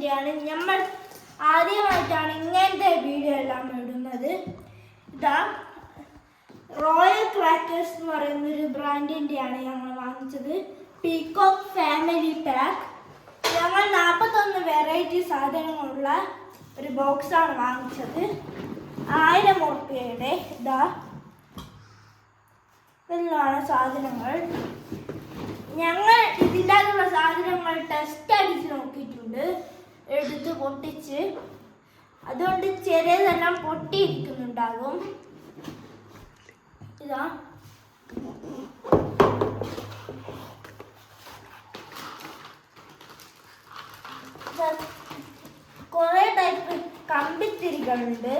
ബ്രാൻഡിൻ്റെയാണ്. നമ്മൾ ആദ്യമായിട്ടാണ് ഇങ്ങനത്തെ വീഡിയോ എല്ലാം ഇടുന്നത്. ഇതാ റോയൽ ക്രാക്കേഴ്സ് എന്ന് പറയുന്നൊരു ബ്രാൻഡിൻ്റെയാണ് ഞങ്ങൾ വാങ്ങിച്ചത്. Peacock family pack. ഞങ്ങൾ 41 വെറൈറ്റി സാധനങ്ങളുള്ള ഒരു ബോക്സാണ് വാങ്ങിച്ചത്. 1000 രൂപയുടെ. ഇതാ ഇതെല്ലാമാണ് സാധനങ്ങൾ. ഞങ്ങൾ ഇതിൻ്റെ അകത്തുള്ള സാധനങ്ങൾ ടെസ്റ്റ് അടിച്ച് നോക്കിയിട്ടുണ്ട്, എടുത്ത് പൊട്ടിച്ച്. അതുകൊണ്ട് ചെറിയതെല്ലാം പൊട്ടിയിരിക്കുന്നുണ്ടാകും. ഇതാ കുറെ ടൈപ്പ് കമ്പിത്തിരികളുണ്ട്.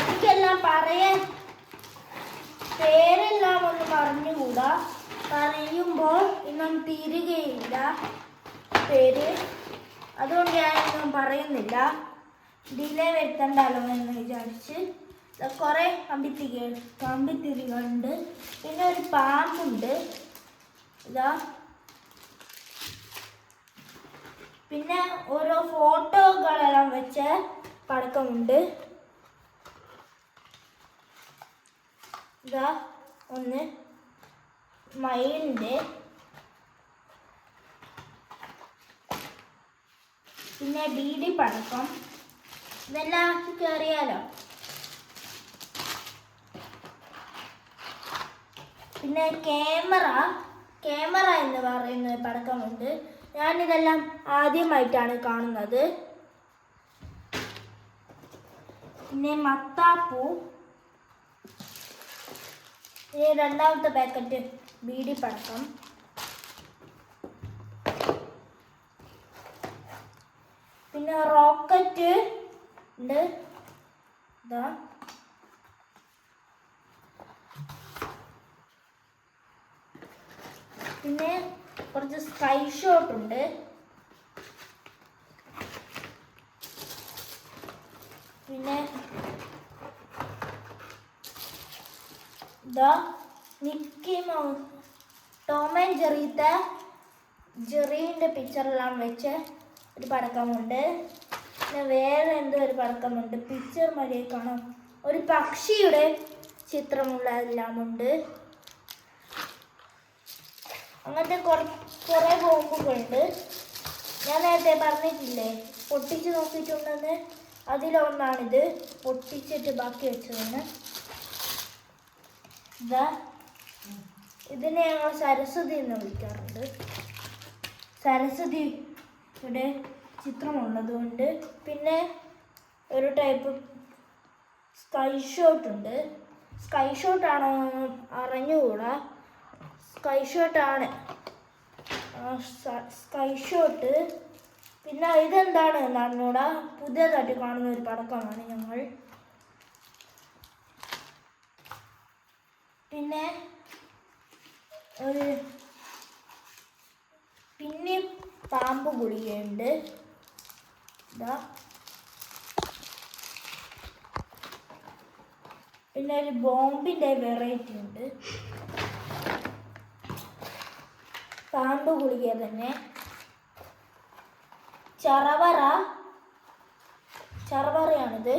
എനിക്കെല്ലാം പറയാൻ പേരെല്ലാം ഒന്ന് പറഞ്ഞുകൂടാ, പറയുമ്പോൾ ഇന്നും തീരുകയില്ല പേര്. അതുകൊണ്ട് ഞാനൊന്നും പറയുന്നില്ല, ഡിലേ വരുത്തണ്ടല്ലോ എന്ന് വിചാരിച്ച്. കുറേ കമ്പിത്തിരികളുണ്ട്. പിന്നെ ഒരു പാമ്പുണ്ട്. ഇതാ പിന്നെ ഓരോ ഫോട്ടോകളെല്ലാം വെച്ച പടക്കമുണ്ട്. ഇതാ ഒന്ന് മയിലിൻ്റെ. പിന്നെ ബീഡി പടക്കം. ഇതെല്ലാം കയറിയാലോ. പിന്നെ ക്യാമറ എന്ന് പറയുന്ന പടക്കമുണ്ട്. ഞാനിതെല്ലാം ആദ്യമായിട്ടാണ് കാണുന്നത്. പിന്നെ മത്താപ്പൂ. ഇനി രണ്ടാമത്തെ പാക്കറ്റ് ബീഡി പടക്കം. പിന്നെ റോക്കറ്റ് ഉണ്ട്. ഇതാ പിന്നെ കുറച്ച് സ്കൈ ഷോട്ട് ഉണ്ട്. പിന്നെ ഇതാ മിക്കി മൗസ്, ടോം ആൻഡ് ജെറീൻ്റെ പിക്ചറെല്ലാം വെച്ച് ഒരു പടക്കമുണ്ട്. പിന്നെ വേറെ എന്തോ ഒരു പടക്കമുണ്ട്, പിക്ചർ മതിയെ കാണാം. ഒരു പക്ഷിയുടെ ചിത്രമുള്ള എല്ലാം ഉണ്ട്. അങ്ങനത്തെ കുറേ ബോംബുകളുണ്ട്. ഞാൻ നേരത്തെ പറഞ്ഞിട്ടില്ലേ പൊട്ടിച്ച് നോക്കിയിട്ടുണ്ടെന്ന്, അതിലൊന്നാണിത്. പൊട്ടിച്ചിട്ട് ബാക്കി വെച്ചതാണ്. ഇതാ ഇതിനെ ഞങ്ങൾ സരസ്വതി എന്ന് വിളിക്കാറുണ്ട്. സരസ്വതിയുടെ ചിത്രമുള്ളതുകൊണ്ട്. പിന്നെ ഒരു ടൈപ്പ് സ്കൈ ഷോട്ട് ഉണ്ട്. സ്കൈ ഷോട്ടാണോ അറിഞ്ഞുകൂടാ, സ്കൈ ഷോട്ടാണ്. Sky shot. പിന്നെ ഇതെന്താണ് എന്നറിഞ്ഞൂടാ, പുതിയതായിട്ട് കാണുന്ന ഒരു പടക്കമാണ് ഞങ്ങൾ. പിന്നെ പിന്നെ പാമ്പ് ഗുളികയുണ്ട്. ഇതാ പിന്നെ ഒരു ബോംബിൻ്റെ വെറൈറ്റി ഉണ്ട്. പാമ്പ് ഗുളിക തന്നെ. ചറവറയാണിത്.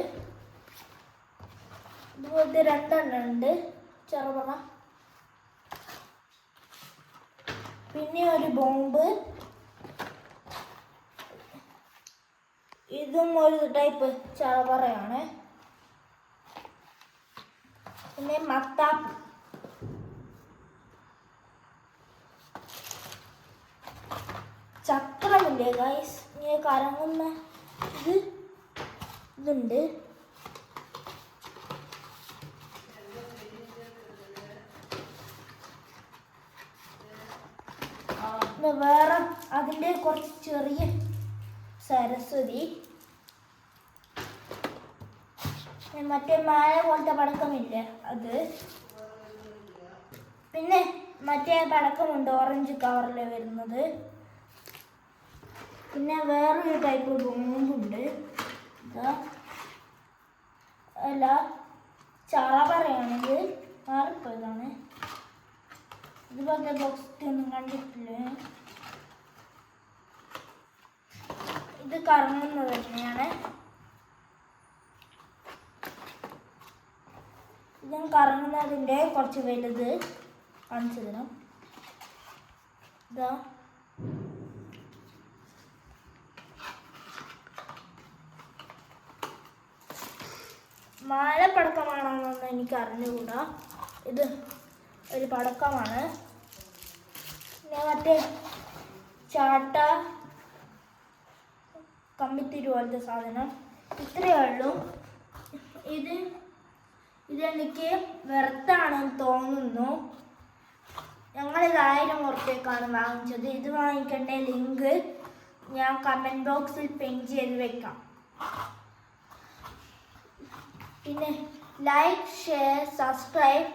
ഇതുപോലത്തെ 2 എണ്ണം ഉണ്ട് ചറവറ. പിന്നെ ഒരു ബോംബ്. ഇതും ഒരു ടൈപ്പ് ചറവറയാണ്. പിന്നെ മത്താപ്പ്. ചക്രമില്ലേ ഗൈസ്, ഇങ്ങനെ കറങ്ങുന്ന ഇതുണ്ട്. വേറെ അതിൻ്റെ കുറച്ച് ചെറിയ സരസ്വതി. മറ്റേ മായ പോലത്തെ പടക്കമില്ല അത്. പിന്നെ മറ്റേ പടക്കമുണ്ട്, ഓറഞ്ച് കവറിൽ വരുന്നത്. പിന്നെ വേറൊരു ടൈപ്പ് ബോംബുണ്ട്. അല്ല ചറവറയാണിത്, മാറിപ്പോയതാണ്. ഇതുപോലത്തെ ബോക്സ് ഒന്നും കണ്ടിട്ടില്ല. ഇത് കറങ്ങുന്നത് തന്നെയാണ്. ഞാൻ കറങ്ങുന്നതിൻ്റെ കുറച്ച് വലുത് കാണിച്ചു തരാം. ഇതാ മാലപ്പടക്കമാണെന്നൊന്നും എനിക്ക് അറിഞ്ഞുകൂടാ. ഇത് ഒരു പടക്കമാണ്. പിന്നെ മറ്റേ ചാട്ട കമ്പിത്തിരി പോലത്തെ സാധനം ഇത്രയേ ഉള്ളൂ. ഇതെനിക്ക് വെറുത്താണെന്ന് തോന്നുന്നു. ഞങ്ങളിത് 1000 ഉറുപ്പ്യക്കാണ് വാങ്ങിച്ചത്. ഇത് വാങ്ങിക്കേണ്ട ലിങ്ക് ഞാൻ കമൻറ്റ് ബോക്സിൽ പിൻ ചെയ്ത് വെക്കാം. പിന്നെ ലൈക്ക്, ഷെയർ, സബ്സ്ക്രൈബ്